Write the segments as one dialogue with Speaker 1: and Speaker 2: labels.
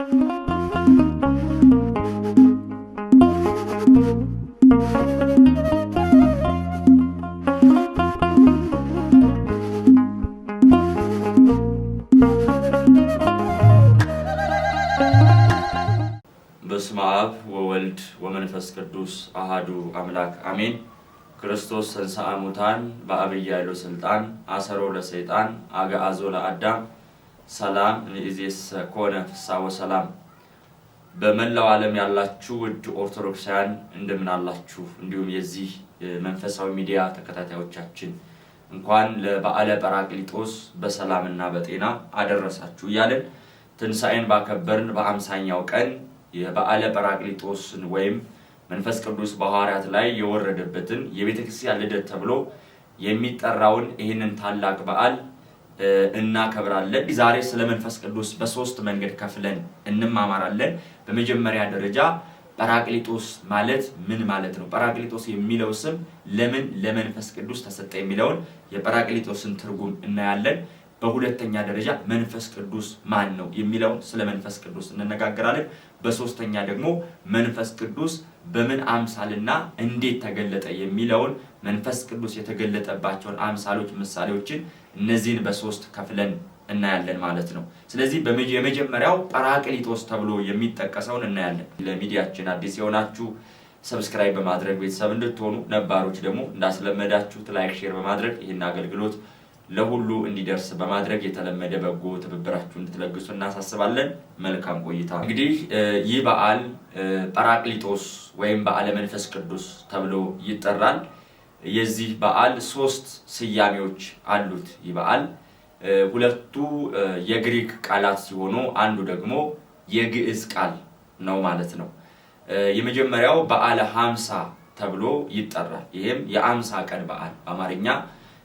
Speaker 1: በስመ አብ ወወልድ ወመንፈስ ቅዱስ አሐዱ አምላክ አሜን። ክርስቶስ ተንሥአ እሙታን በዐቢይ ኃይሉ ሥልጣን አሰሮ ለሰይጣን አግዓዞ ለአዳም ሰላም እምይእዜሰ ኮነ ፍስሐ ወሰላም። በመላው ዓለም ያላችሁ ውድ ኦርቶዶክሳውያን እንደምን አላችሁ? እንዲሁም የዚህ መንፈሳዊ ሚዲያ ተከታታዮቻችን እንኳን ለበዓለ ጰራቅሊጦስ በሰላምና በጤና አደረሳችሁ እያልን ትንሣኤን ባከበርን በ50ኛው ቀን የበዓለ ጰራቅሊጦስን ወይም መንፈስ ቅዱስ በሐዋርያት ላይ የወረደበትን የቤተክርስቲያን ልደት ተብሎ የሚጠራውን ይህንን ታላቅ በዓል እናከብራለን። ዛሬ ስለ መንፈስ ቅዱስ በሶስት መንገድ ከፍለን እንማማራለን። በመጀመሪያ ደረጃ ጰራቅሊጦስ ማለት ምን ማለት ነው? ጰራቅሊጦስ የሚለው ስም ለምን ለመንፈስ ቅዱስ ተሰጠ የሚለውን የጰራቅሊጦስን ትርጉም እናያለን። በሁለተኛ ደረጃ መንፈስ ቅዱስ ማን ነው የሚለውን ስለ መንፈስ ቅዱስ እንነጋገራለን። በሶስተኛ ደግሞ መንፈስ ቅዱስ በምን አምሳልና እንዴት ተገለጠ የሚለውን መንፈስ ቅዱስ የተገለጠባቸውን አምሳሎች ምሳሌዎችን እነዚህን በሶስት ከፍለን እናያለን ማለት ነው። ስለዚህ የመጀመሪያው ጰራቅሊጦስ ተብሎ የሚጠቀሰውን እናያለን። ለሚዲያችን አዲስ የሆናችሁ ሰብስክራይብ በማድረግ ቤተሰብ እንድትሆኑ፣ ነባሮች ደግሞ እንዳስለመዳችሁት ላይክ ሼር በማድረግ ይህን አገልግሎት ለሁሉ እንዲደርስ በማድረግ የተለመደ በጎ ትብብራችሁ እንድትለግሱ እናሳስባለን። መልካም ቆይታ። እንግዲህ ይህ በዓል ጰራቅሊጦስ ወይም በዓለ መንፈስ ቅዱስ ተብሎ ይጠራል። የዚህ በዓል ሶስት ስያሜዎች አሉት። ይህ በዓል ሁለቱ የግሪክ ቃላት ሲሆኑ አንዱ ደግሞ የግዕዝ ቃል ነው ማለት ነው። የመጀመሪያው በዓለ ሀምሳ ተብሎ ይጠራል። ይህም የአምሳ ቀን በዓል በአማርኛ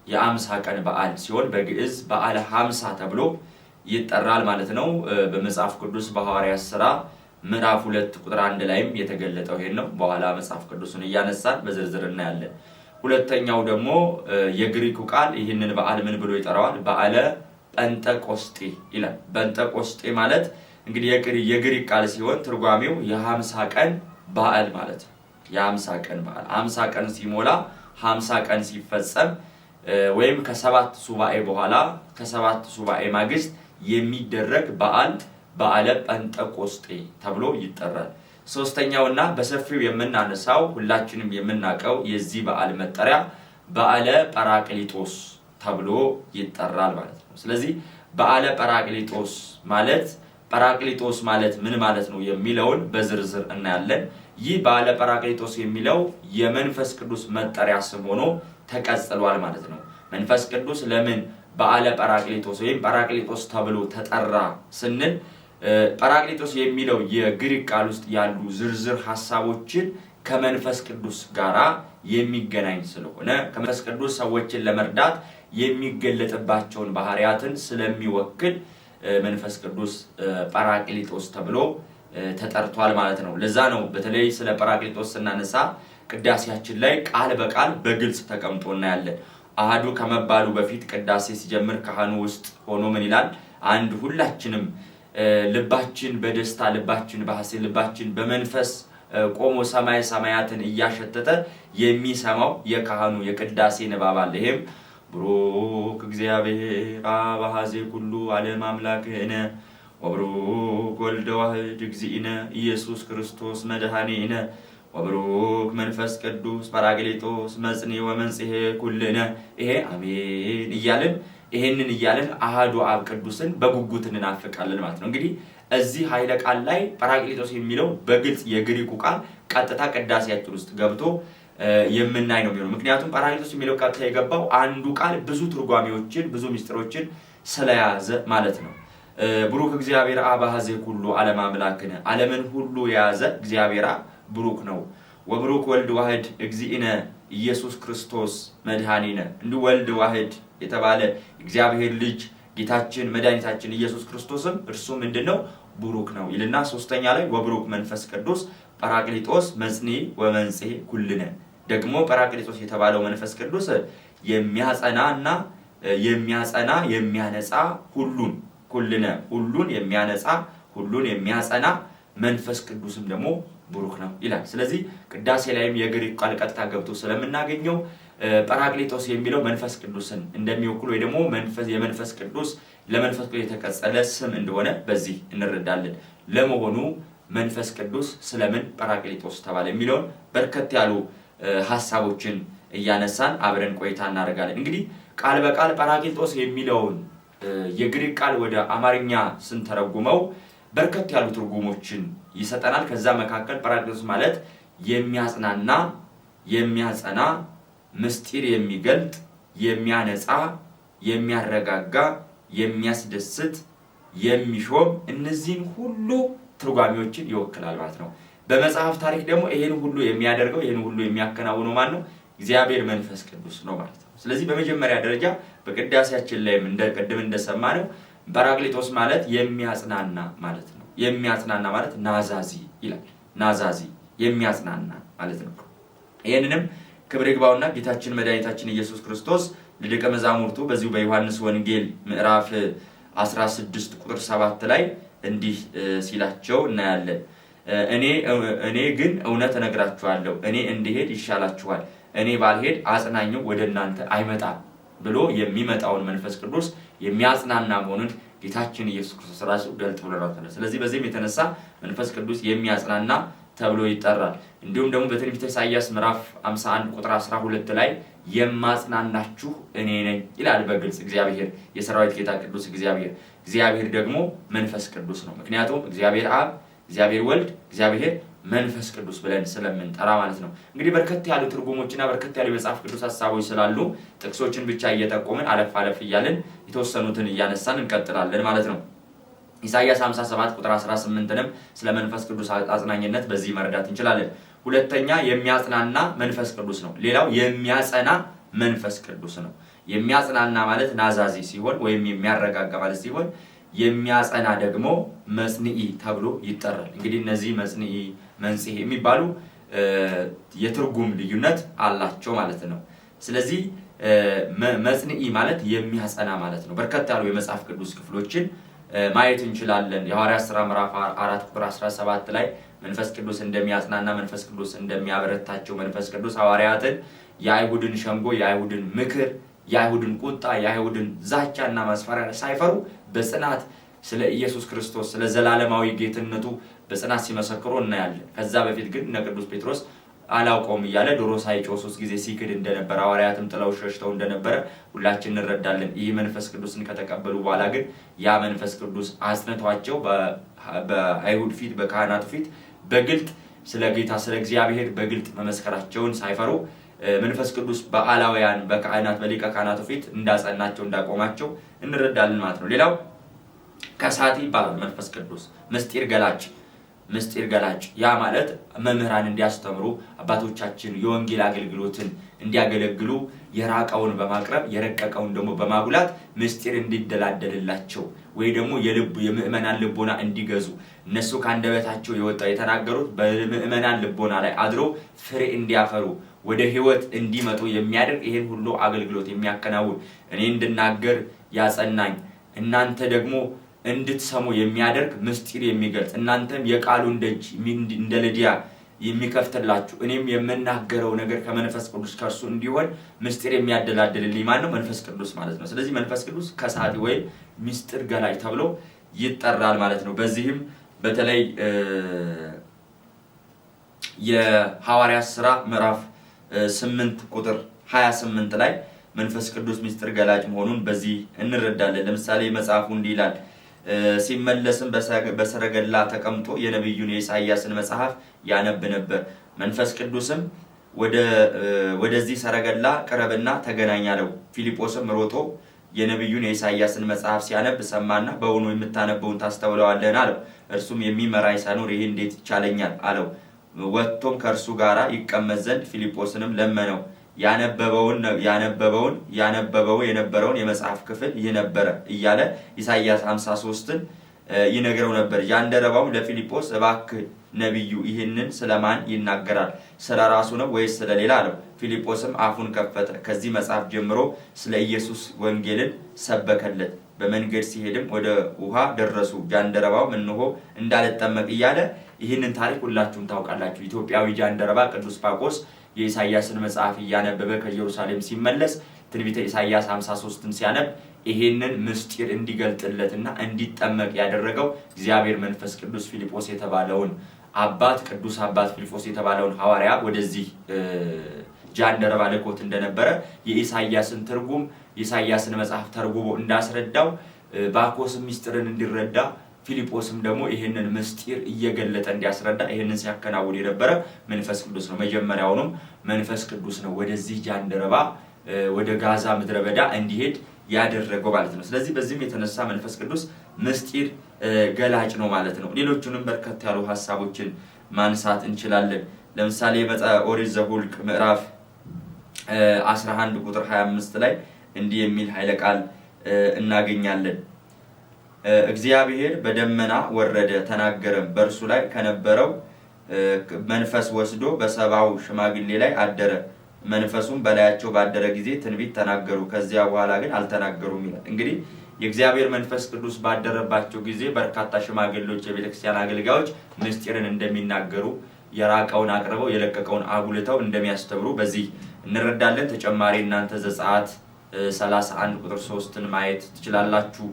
Speaker 1: የአምሳ ቀን በዓል ሲሆን በግዕዝ በዓለ ሀምሳ ተብሎ ይጠራል ማለት ነው። በመጽሐፍ ቅዱስ በሐዋርያት ሥራ ምዕራፍ 2 ቁጥር 1 ላይም የተገለጠው ይሄን ነው። በኋላ መጽሐፍ ቅዱስን እያነሳን በዝርዝር እናያለን። ሁለተኛው ደግሞ የግሪኩ ቃል ይህንን በዓል ምን ብሎ ይጠራዋል? በዓለ ጴንጠቆስጤ ይላል። ጴንጠቆስጤ ማለት እንግዲህ የግሪክ ቃል ሲሆን ትርጓሜው የ50 ቀን በዓል ማለት ነው። የ50 ቀን በዓል 50 ቀን ሲሞላ 50 ቀን ሲፈጸም ወይም ከሰባት ሱባኤ በኋላ ከሰባት ሱባኤ ማግስት የሚደረግ በዓል በዓለ ጴንጠቆስጤ ተብሎ ይጠራል። ሶስተኛውና በሰፊው የምናነሳው ሁላችንም የምናውቀው የዚህ በዓል መጠሪያ በዓለ ጰራቅሊጦስ ተብሎ ይጠራል ማለት ነው። ስለዚህ በዓለ ጰራቅሊጦስ ማለት ምን ማለት ነው የሚለውን በዝርዝር እናያለን። ይህ በዓለ ጰራቅሊጦስ የሚለው የመንፈስ ቅዱስ መጠሪያ ስም ሆኖ ተቀጽሏል ማለት ነው። መንፈስ ቅዱስ ለምን በዓለ ጰራቅሊጦስ ወይም ጰራቅሊጦስ ተብሎ ተጠራ ስንል ጰራቅሊጦስ የሚለው የግሪክ ቃል ውስጥ ያሉ ዝርዝር ሐሳቦችን ከመንፈስ ቅዱስ ጋራ የሚገናኝ ስለሆነ ከመንፈስ ቅዱስ ሰዎችን ለመርዳት የሚገለጥባቸውን ባህሪያትን ስለሚወክል መንፈስ ቅዱስ ጰራቅሊጦስ ተብሎ ተጠርቷል ማለት ነው። ለዛ ነው በተለይ ስለ ጰራቅሊጦስ ስናነሳ ቅዳሴያችን ላይ ቃል በቃል በግልጽ ተቀምጦ እናያለን። አሐዱ ከመባሉ በፊት ቅዳሴ ሲጀምር ካህኑ ውስጥ ሆኖ ምን ይላል? አንድ ሁላችንም ልባችን በደስታ ልባችን በሐሴት ልባችን በመንፈስ ቆሞ ሰማይ ሰማያትን እያሸተተ የሚሰማው የካህኑ የቅዳሴ ንባብ አለ። ይሄም ብሩክ እግዚአብሔር አብ ኀዜ ኩሉ ዓለም አምላክነ ወብሩክ ወልደ ዋሕድ እግዚእነ ኢየሱስ ክርስቶስ መድኃኒነ ወብሩክ መንፈስ ቅዱስ ጰራቅሊጦስ መጽንዕ ወመንጽሔ ኩልነ። ይሄ አሜን እያልን አሐዱ አብ ቅዱስን በጉጉት እንናፍቃለን ማለት ነው። እንግዲህ እዚህ ኃይለ ቃል ላይ ጰራቅሊጦስ የሚለው በግልጽ የግሪኩ ቃል ቀጥታ ቅዳሴያችን ውስጥ ገብቶ የምናይ ነው የሚሆነው። ምክንያቱም ጰራቅሊጦስ የሚለው ቀጥታ የገባው አንዱ ቃል ብዙ ትርጓሜዎችን ብዙ ምስጢሮችን ስለያዘ ማለት ነው። ብሩክ እግዚአብሔር አብ ኀዜ ኩሉ ዓለም አምላክነ ዓለምን ሁሉ የያዘ እግዚአብሔር ብሩክ ነው። ወብሩክ ወልድ ዋሕድ እግዚእነ ኢየሱስ ክርስቶስ መድኃኒነ እንዲሁ ወልድ ዋሕድ የተባለ እግዚአብሔር ልጅ ጌታችን መድኃኒታችን ኢየሱስ ክርስቶስም እርሱ ምንድነው? ብሩክ ነው ይልና ሶስተኛ ላይ ወብሩክ መንፈስ ቅዱስ ጰራቅሊጦስ መጽንዕ ወመንጽሔ ኩልነ። ደግሞ ጰራቅሊጦስ የተባለው መንፈስ ቅዱስ የሚያጸናና የሚያነጻ ሁሉን የሚያነጻ ሁሉን የሚያጸና መንፈስ ቅዱስም ደግሞ ብሩክ ነው ይላል። ስለዚህ ቅዳሴ ላይም የግሪክ ቃል ቀጥታ ገብቶ ስለምናገኘው ጰራቅሊጦስ የሚለው መንፈስ ቅዱስን እንደሚወክል ወይ ደግሞ የመንፈስ ቅዱስ ለመንፈስ ቅዱስ የተቀጸለ ስም እንደሆነ በዚህ እንረዳለን። ለመሆኑ መንፈስ ቅዱስ ስለምን ጰራቅሊጦስ ተባለ የሚለውን በርከት ያሉ ሐሳቦችን እያነሳን አብረን ቆይታ እናደርጋለን። እንግዲህ ቃል በቃል ጰራቅሊጦስ የሚለውን የግሪክ ቃል ወደ አማርኛ ስንተረጉመው በርከት ያሉ ትርጉሞችን ይሰጠናል። ከዛ መካከል ጰራቅሊጦስ ማለት የሚያጽናና፣ የሚያጸና፣ ምስጢር የሚገልጥ፣ የሚያነጻ፣ የሚያረጋጋ፣ የሚያስደስት፣ የሚሾም እነዚህን ሁሉ ትርጓሜዎችን ይወክላል ማለት ነው። በመጽሐፍ ታሪክ ደግሞ ይሄን ሁሉ የሚያደርገው ይሄን ሁሉ የሚያከናውነው ማን ነው? እግዚአብሔር መንፈስ ቅዱስ ነው ማለት ነው። ስለዚህ በመጀመሪያ ደረጃ በቅዳሴያችን ላይም ቅድም እንደሰማነው ጰራቅሊጦስ ማለት የሚያጽናና ማለት ነው። የሚያጽናና ማለት ናዛዚ ይላል። ናዛዚ የሚያጽናና ማለት ነው። ይሄንንም ክብር ይግባውና ጌታችን መድኃኒታችን ኢየሱስ ክርስቶስ ለደቀ መዛሙርቱ በዚሁ በዮሐንስ ወንጌል ምዕራፍ 16 ቁጥር 7 ላይ እንዲህ ሲላቸው እናያለን። እኔ ግን እውነት እነግራችኋለሁ፣ እኔ እንድሄድ ይሻላችኋል፣ እኔ ባልሄድ አጽናኙ ወደ እናንተ አይመጣም ብሎ የሚመጣውን መንፈስ ቅዱስ የሚያጽናና መሆኑን ጌታችን ኢየሱስ ክርስቶስ ራሱ ገልጦ ብሎናል። ስለዚህ በዚህም የተነሳ መንፈስ ቅዱስ የሚያጽናና ተብሎ ይጠራል። እንዲሁም ደግሞ በትንቢተ ኢሳይያስ ምዕራፍ 51 ቁጥር 12 ላይ የማጽናናችሁ እኔ ነኝ ይላል በግልጽ እግዚአብሔር፣ የሰራዊት ጌታ ቅዱስ እግዚአብሔር ደግሞ መንፈስ ቅዱስ ነው። ምክንያቱም እግዚአብሔር አብ፣ እግዚአብሔር ወልድ፣ እግዚአብሔር መንፈስ ቅዱስ ብለን ስለምንጠራ ማለት ነው። እንግዲህ በርከት ያሉ ትርጉሞችና በርከት ያሉ የመጽሐፍ ቅዱስ ሐሳቦች ስላሉ ጥቅሶችን ብቻ እየጠቆምን አለፍ እያልን የተወሰኑትን እያነሳን እንቀጥላለን ማለት ነው። ኢሳይያስ 57 ቁጥር 18ንም ስለ መንፈስ ቅዱስ አጽናኝነት በዚህ መረዳት እንችላለን። ሁለተኛ የሚያጽናና መንፈስ ቅዱስ ነው። ሌላው የሚያጸና መንፈስ ቅዱስ ነው። የሚያጽናና ማለት ናዛዚ ሲሆን ወይም የሚያረጋጋ ማለት ሲሆን፣ የሚያጸና ደግሞ መጽንዒ ተብሎ ይጠራል። እንግዲህ እነዚህ መጽንዒ፣ መንጽሔ የሚባሉ የትርጉም ልዩነት አላቸው ማለት ነው። ስለዚህ መጽንዒ ማለት የሚያጸና ማለት ነው። በርከት ያሉ የመጽሐፍ ቅዱስ ክፍሎችን ማየት እንችላለን። የሐዋርያት ሥራ ምዕራፍ 4 ቁጥር 17 ላይ መንፈስ ቅዱስ እንደሚያጽናና፣ መንፈስ ቅዱስ እንደሚያበረታቸው፣ መንፈስ ቅዱስ ሐዋርያትን የአይሁድን ሸንጎ፣ የአይሁድን ምክር፣ የአይሁድን ቁጣ፣ የአይሁድን ዛቻና ማስፈራሪያ ሳይፈሩ በጽናት ስለ ኢየሱስ ክርስቶስ ስለ ዘላለማዊ ጌትነቱ በጽናት ሲመሰክሩ እናያለን። ከዛ በፊት ግን እነ ቅዱስ ጴጥሮስ አላውቀውም እያለ ዶሮ ሳይጮህ 3 ጊዜ ሲክድ እንደነበረ፣ ሐዋርያትም ጥለው ሸሽተው እንደነበረ ሁላችን እንረዳለን። ይህ መንፈስ ቅዱስን ከተቀበሉ በኋላ ግን ያ መንፈስ ቅዱስ አጽንቷቸው በአይሁድ ፊት፣ በካህናቱ ፊት በግልጥ ስለ ጌታ ስለ እግዚአብሔር በግልጥ መመስከራቸውን ሳይፈሩ መንፈስ ቅዱስ በአላውያን በካህናት በሊቀ ካህናቱ ፊት እንዳጸናቸው እንዳቆማቸው እንረዳለን ማለት ነው። ሌላው ከሳቲ ይባላል መንፈስ ቅዱስ ምስጢር ገላጭ። ያ ማለት መምህራን እንዲያስተምሩ አባቶቻችን የወንጌል አገልግሎትን እንዲያገለግሉ የራቀውን በማቅረብ የረቀቀውን ደግሞ በማጉላት ምስጢር እንዲደላደልላቸው ወይ ደግሞ የምእመናን ልቦና እንዲገዙ እነሱ ከአንደበታቸው የወጣው የተናገሩት በምእመናን ልቦና ላይ አድሮ ፍሬ እንዲያፈሩ ወደ ሕይወት እንዲመጡ የሚያደርግ ይሄን ሁሉ አገልግሎት የሚያከናውን እኔ እንድናገር ያጸናኝ እናንተ ደግሞ እንድትሰሙ የሚያደርግ ምስጢር የሚገልጽ እናንተም የቃሉን ደጅ እንደ ልድያ የሚከፍትላችሁ እኔም የምናገረው ነገር ከመንፈስ ቅዱስ ከእርሱ እንዲሆን ምስጢር የሚያደላድልልኝ ማን ነው? መንፈስ ቅዱስ ማለት ነው። ስለዚህ መንፈስ ቅዱስ ከሳቲ ወይም ምስጢር ገላጭ ተብሎ ይጠራል ማለት ነው። በዚህም በተለይ የሐዋርያት ሥራ ምዕራፍ 8 ቁጥር 28 ላይ መንፈስ ቅዱስ ምስጢር ገላጭ መሆኑን በዚህ እንረዳለን። ለምሳሌ መጽሐፉ እንዲህ ይላል፣ ሲመለስም በሰረገላ ተቀምጦ የነቢዩን የኢሳይያስን መጽሐፍ ያነብ ነበር። መንፈስ ቅዱስም ወደዚህ ሰረገላ ቅረብና ተገናኝ አለው። ፊልጶስም ሮጦ የነቢዩን የኢሳይያስን መጽሐፍ ሲያነብ ሰማና በእውኑ የምታነበውን ታስተውለዋለህን አለው። እርሱም የሚመራኝ ሳይኖር ይህ እንዴት ይቻለኛል አለው። ወጥቶም ከእርሱ ጋር ይቀመጥ ዘንድ ፊልጶስንም ለመነው። ያነበበው የነበረውን የመጽሐፍ ክፍል ይህ ነበረ እያለ ኢሳይያስ 53ን ይነግረው ነበር። ጃንደረባውም ለፊልጶስ እባክህ ነቢዩ ይህንን ስለማን ይናገራል? ስለ ራሱ ነው ወይስ ስለሌላ አለው። ፊልጶስም አፉን ከፈተ። ከዚህ መጽሐፍ ጀምሮ ስለ ኢየሱስ ወንጌልን ሰበከለት። በመንገድ ሲሄድም ወደ ውሃ ደረሱ። ጃንደረባው እንሆ እንዳልጠመቅ እያለ ይህንን ታሪክ ሁላችሁም ታውቃላችሁ። ኢትዮጵያዊ ጃንደረባ ቅዱስ ጳቆስ የኢሳይያስን መጽሐፍ እያነበበ ከኢየሩሳሌም ሲመለስ ትንቢተ ኢሳይያስ 53ን ሲያነብ ይሄንን ምስጢር እንዲገልጥለትና እንዲጠመቅ ያደረገው እግዚአብሔር መንፈስ ቅዱስ ፊልጶስ የተባለውን አባት ቅዱስ አባት ፊልጶስ የተባለውን ሐዋርያ ወደዚህ ጃንደረባ ልኮት እንደነበረ የኢሳይያስን ትርጉም ኢሳይያስን መጽሐፍ ተርጉሞ እንዳስረዳው ባኮስ ምስጢርን እንዲረዳ ፊልጶስም ደግሞ ይሄንን ምስጢር እየገለጠ እንዲያስረዳ ይሄንን ሲያከናውን የነበረ መንፈስ ቅዱስ ነው። መጀመሪያውንም መንፈስ ቅዱስ ነው ወደዚህ ጃንደረባ ወደ ጋዛ ምድረ በዳ እንዲሄድ ያደረገው ማለት ነው። ስለዚህ በዚህም የተነሳ መንፈስ ቅዱስ ምስጢር ገላጭ ነው ማለት ነው። ሌሎቹንም በርከት ያሉ ሐሳቦችን ማንሳት እንችላለን። ለምሳሌ ኦሪት ዘኍልቍ ምዕራፍ 11 ቁጥር 25 ላይ እንዲህ የሚል ኃይለ ቃል እናገኛለን። እግዚአብሔር በደመና ወረደ ተናገረም፣ በእርሱ ላይ ከነበረው መንፈስ ወስዶ በሰባው ሽማግሌ ላይ አደረ። መንፈሱም በላያቸው ባደረ ጊዜ ትንቢት ተናገሩ፣ ከዚያ በኋላ ግን አልተናገሩም ይላል። እንግዲህ የእግዚአብሔር መንፈስ ቅዱስ ባደረባቸው ጊዜ በርካታ ሽማግሌዎች የቤተክርስቲያን አገልጋዮች ምስጢርን እንደሚናገሩ የራቀውን አቅርበው የለቀቀውን አጉልተው እንደሚያስተምሩ በዚህ እንረዳለን። ተጨማሪ እናንተ ዘጸአት 31 ቁጥር 3ን ማየት ትችላላችሁ።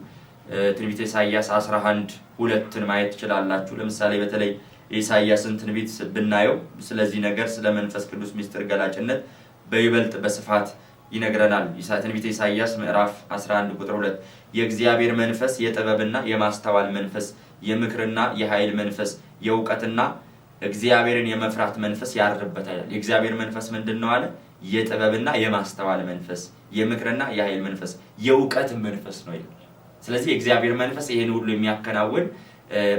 Speaker 1: ትንቢተ ኢሳይያስ 11:2ን ማየት ትችላላችሁ። ለምሳሌ በተለይ የኢሳይያስን ትንቢት ብናየው ስለዚህ ነገር ስለ መንፈስ ቅዱስ ምስጢር ገላጭነት በይበልጥ በስፋት ይነግረናል። ትንቢተ ኢሳይያስ ምዕራፍ 11 ቁጥር 2 የእግዚአብሔር መንፈስ የጥበብና የማስተዋል መንፈስ፣ የምክርና የኃይል መንፈስ፣ የእውቀትና እግዚአብሔርን የመፍራት መንፈስ ያርፍበታል። የእግዚአብሔር መንፈስ ምንድነው አለ? የጥበብና የማስተዋል መንፈስ፣ የምክርና የኃይል መንፈስ፣ የእውቀት መንፈስ ነው ይላል። ስለዚህ የእግዚአብሔር መንፈስ ይሄን ሁሉ የሚያከናውን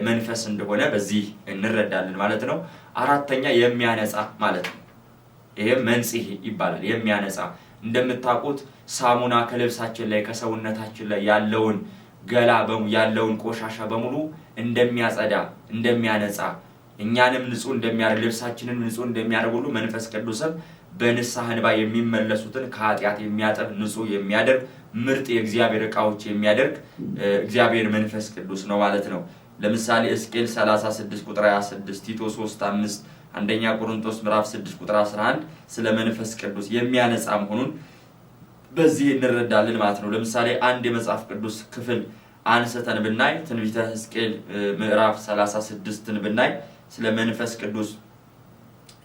Speaker 1: መንፈስ እንደሆነ በዚህ እንረዳለን ማለት ነው። አራተኛ የሚያነጻ ማለት ነው። ይሄም መንጽሔ ይባላል። የሚያነጻ እንደምታውቁት ሳሙና ከልብሳችን ላይ ከሰውነታችን ላይ ያለውን ገላ ያለውን ቆሻሻ በሙሉ እንደሚያጸዳ እንደሚያነጻ እኛንም ንጹህ እንደሚያደርግ ልብሳችንን ንጹህ እንደሚያደርግ ሁሉ መንፈስ ቅዱስም በንስሐ እንባ የሚመለሱትን ከኃጢአት የሚያጠብ ንጹህ የሚያደርግ ምርጥ የእግዚአብሔር ዕቃዎች የሚያደርግ እግዚአብሔር መንፈስ ቅዱስ ነው ማለት ነው። ለምሳሌ ሕዝቅኤል 36 ቁጥር 26፣ ቲቶ 3:5፣ አንደኛ ቆሮንቶስ ምዕራፍ 6 ቁጥር 11 ስለ መንፈስ ቅዱስ የሚያነጻ መሆኑን በዚህ እንረዳለን ማለት ነው። ለምሳሌ አንድ የመጽሐፍ ቅዱስ ክፍል አንስተን ብናይ ትንቢተ ሕዝቅኤል ምዕራፍ 36ን ብናይ ስለ መንፈስ ቅዱስ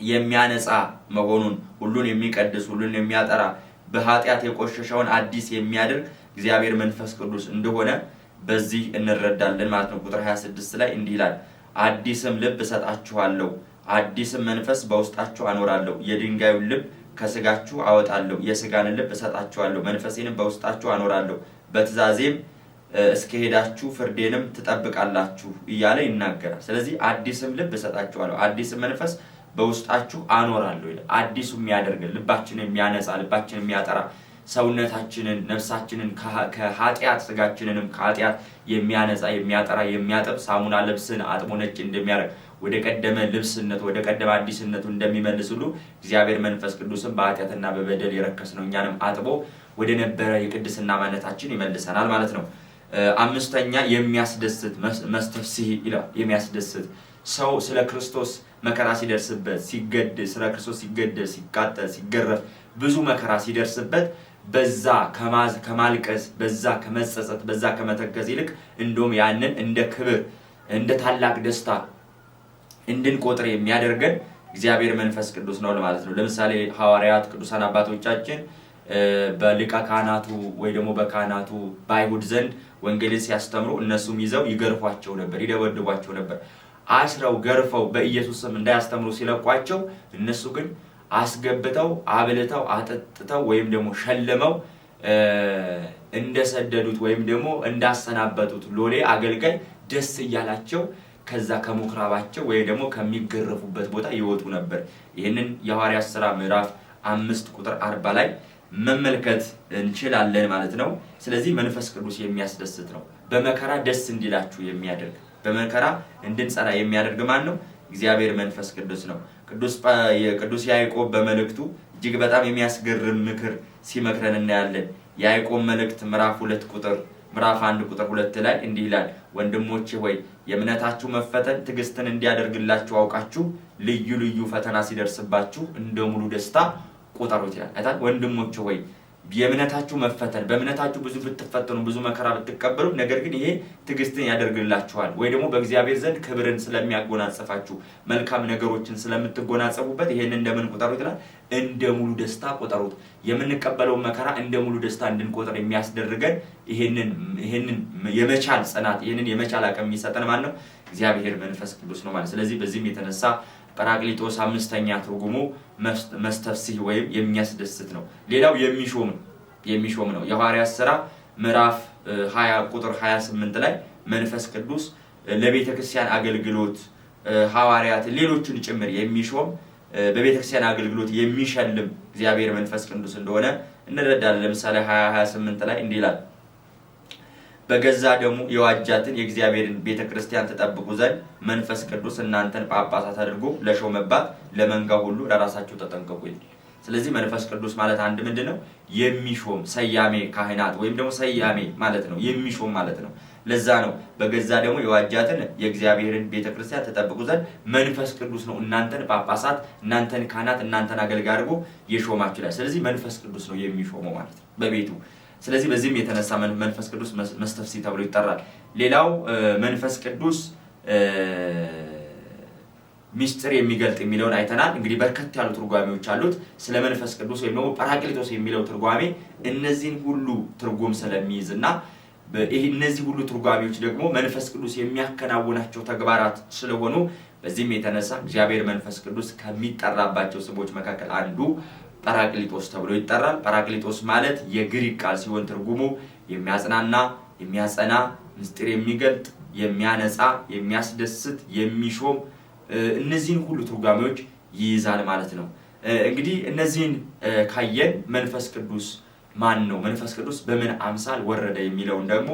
Speaker 1: የሚያነጻ መሆኑን ሁሉን የሚቀድስ ሁሉን የሚያጠራ በኃጢአት የቆሸሸውን አዲስ የሚያደርግ እግዚአብሔር መንፈስ ቅዱስ እንደሆነ በዚህ እንረዳለን ማለት ነው። ቁጥር 26 ላይ እንዲህ ይላል፣ አዲስም ልብ እሰጣችኋለሁ፣ አዲስም መንፈስ በውስጣችሁ አኖራለሁ፣ የድንጋዩን ልብ ከስጋችሁ አወጣለሁ፣ የስጋን ልብ እሰጣችኋለሁ፣ መንፈሴንም በውስጣችሁ አኖራለሁ፣ በትእዛዜም እስከሄዳችሁ ፍርዴንም ትጠብቃላችሁ እያለ ይናገራል። ስለዚህ አዲስም ልብ እሰጣችኋለሁ፣ አዲስም መንፈስ በውስጣችሁ አኖራለሁ ይላል። አዲሱ የሚያደርገን ልባችንን የሚያነጻ ልባችንን የሚያጠራ ሰውነታችንን ነፍሳችንን ከኃጢአት ስጋችንንም ከኃጢአት የሚያነጻ የሚያጠራ የሚያጠብ ሳሙና ልብስን አጥቦ ነጭ እንደሚያደርግ ወደ ቀደመ ልብስነት ወደ ቀደመ አዲስነቱ እንደሚመልስ ሁሉ እግዚአብሔር መንፈስ ቅዱስም በኃጢአትና በበደል የረከስነው እኛንም አጥቦ ወደ ነበረ የቅድስና ማንነታችን ይመልሰናል ማለት ነው። አምስተኛ የሚያስደስት መስተፍስሕ ይላል። የሚያስደስት ሰው ስለ ክርስቶስ መከራ ሲደርስበት ሲገደል ስለ ክርስቶስ ሲገደል ሲቃጠል ሲገረፍ ብዙ መከራ ሲደርስበት በዛ ከማልቀስ በዛ ከመጸጸት በዛ ከመተከዝ ይልቅ እንደውም ያንን እንደ ክብር እንደ ታላቅ ደስታ እንድንቆጥር የሚያደርገን እግዚአብሔር መንፈስ ቅዱስ ነው ማለት ነው። ለምሳሌ ሐዋርያት ቅዱሳን አባቶቻችን በሊቀ ካህናቱ ወይ ደግሞ በካህናቱ በአይሁድ ዘንድ ወንጌልን ሲያስተምሩ እነሱም ይዘው ይገርፏቸው ነበር፣ ይደበድቧቸው ነበር። አስረው ገርፈው በኢየሱስ ስም እንዳያስተምሩ ሲለቋቸው እነሱ ግን አስገብተው አብልተው አጠጥተው ወይም ደግሞ ሸልመው እንደሰደዱት ወይም ደግሞ እንዳሰናበቱት ሎሌ አገልጋይ ደስ እያላቸው ከዛ ከምኩራባቸው ወይ ደግሞ ከሚገረፉበት ቦታ ይወጡ ነበር። ይህንን የሐዋርያት ሥራ ምዕራፍ 5 ቁጥር 40 ላይ መመልከት እንችላለን ማለት ነው። ስለዚህ መንፈስ ቅዱስ የሚያስደስት ነው። በመከራ ደስ እንዲላችሁ የሚያደርግ በመከራ እንድንጸና የሚያደርግ ማን ነው? እግዚአብሔር መንፈስ ቅዱስ ነው። ቅዱስ ያዕቆብ በመልእክቱ እጅግ በጣም የሚያስገርም ምክር ሲመክረን እናያለን። ያዕቆብ መልእክት ምዕራፍ 2 ቁጥር ምዕራፍ 1 ቁጥር 2 ላይ እንዲህ ይላል ወንድሞቼ ሆይ የእምነታችሁ መፈተን ትዕግስትን እንዲያደርግላችሁ አውቃችሁ ልዩ ልዩ ፈተና ሲደርስባችሁ እንደ ሙሉ ደስታ ቁጠሩት ይላል። አይታል ወንድሞቼ ሆይ የእምነታችሁ መፈተን በእምነታችሁ ብዙ ብትፈተኑ ብዙ መከራ ብትቀበሉ ነገር ግን ይሄ ትዕግስትን ያደርግላችኋል ወይ ደግሞ በእግዚአብሔር ዘንድ ክብርን ስለሚያጎናጽፋችሁ መልካም ነገሮችን ስለምትጎናጸፉበት ይሄን እንደምን ቁጠሩት ይላል እንደ ሙሉ ደስታ ቁጠሩት። የምንቀበለው መከራ እንደ ሙሉ ደስታ እንድንቆጥር የሚያስደርገን ይሄንን የመቻል ጽናት ይሄንን የመቻል አቅም የሚሰጠን ማን ነው? እግዚአብሔር መንፈስ ቅዱስ ነው ማለት። ስለዚህ በዚህም የተነሳ ጰራቅሊጦስ አምስተኛ ትርጉሙ መስተፍስህ ወይም የሚያስደስት ነው። ሌላው የሚሾም ነው። የሐዋርያት ሥራ ምዕራፍ 20 ቁጥር 28 ላይ መንፈስ ቅዱስ ለቤተ ክርስቲያን አገልግሎት ሐዋርያት ሌሎችን ጭምር የሚሾም በቤተ ክርስቲያን አገልግሎት የሚሸልም እግዚአብሔር መንፈስ ቅዱስ እንደሆነ እንረዳለን። ለምሳሌ 20:28 ላይ እንዲህ ይላል በገዛ ደሙ የዋጃትን የእግዚአብሔርን ቤተክርስቲያን ተጠብቁ ዘንድ መንፈስ ቅዱስ እናንተን ጳጳሳት አድርጎ ለሾመባት ለመንጋው ሁሉ ለራሳችሁ ተጠንቀቁ ይላል። ስለዚህ መንፈስ ቅዱስ ማለት አንድ ምንድነው? የሚሾም ሰያሜ ካህናት ወይም ደግሞ ሰያሜ ማለት ነው፣ የሚሾም ማለት ነው። ለዛ ነው በገዛ ደሙ የዋጃትን የእግዚአብሔርን ቤተክርስቲያን ተጠብቁ ዘንድ መንፈስ ቅዱስ ነው እናንተን ጳጳሳት፣ እናንተን ካህናት፣ እናንተን አገልጋይ አድርጎ የሾማችሁ ይላል። ስለዚህ መንፈስ ቅዱስ ነው የሚሾመው ማለት ነው በቤቱ። ስለዚህ በዚህም የተነሳ መንፈስ ቅዱስ መስተፍስህ ተብሎ ይጠራል። ሌላው መንፈስ ቅዱስ ሚስጥር የሚገልጥ የሚለውን አይተናል። እንግዲህ በርከት ያሉ ትርጓሜዎች አሉት ስለ መንፈስ ቅዱስ ወይም ደግሞ ጰራቅሊጦስ የሚለው ትርጓሜ እነዚህን ሁሉ ትርጉም ስለሚይዝና እነዚህ ሁሉ ትርጓሜዎች ደግሞ መንፈስ ቅዱስ የሚያከናውናቸው ተግባራት ስለሆኑ በዚህም የተነሳ እግዚአብሔር መንፈስ ቅዱስ ከሚጠራባቸው ስሞች መካከል አንዱ ጰራቅሊጦስ ተብሎ ይጠራል። ጰራቅሊጦስ ማለት የግሪክ ቃል ሲሆን ትርጉሙ የሚያጽናና፣ የሚያጸና፣ ምስጢር የሚገልጥ፣ የሚያነጻ፣ የሚያስደስት፣ የሚሾም እነዚህን ሁሉ ትርጓሜዎች ይይዛል ማለት ነው። እንግዲህ እነዚህን ካየን መንፈስ ቅዱስ ማን ነው? መንፈስ ቅዱስ በምን አምሳል ወረደ የሚለውን ደግሞ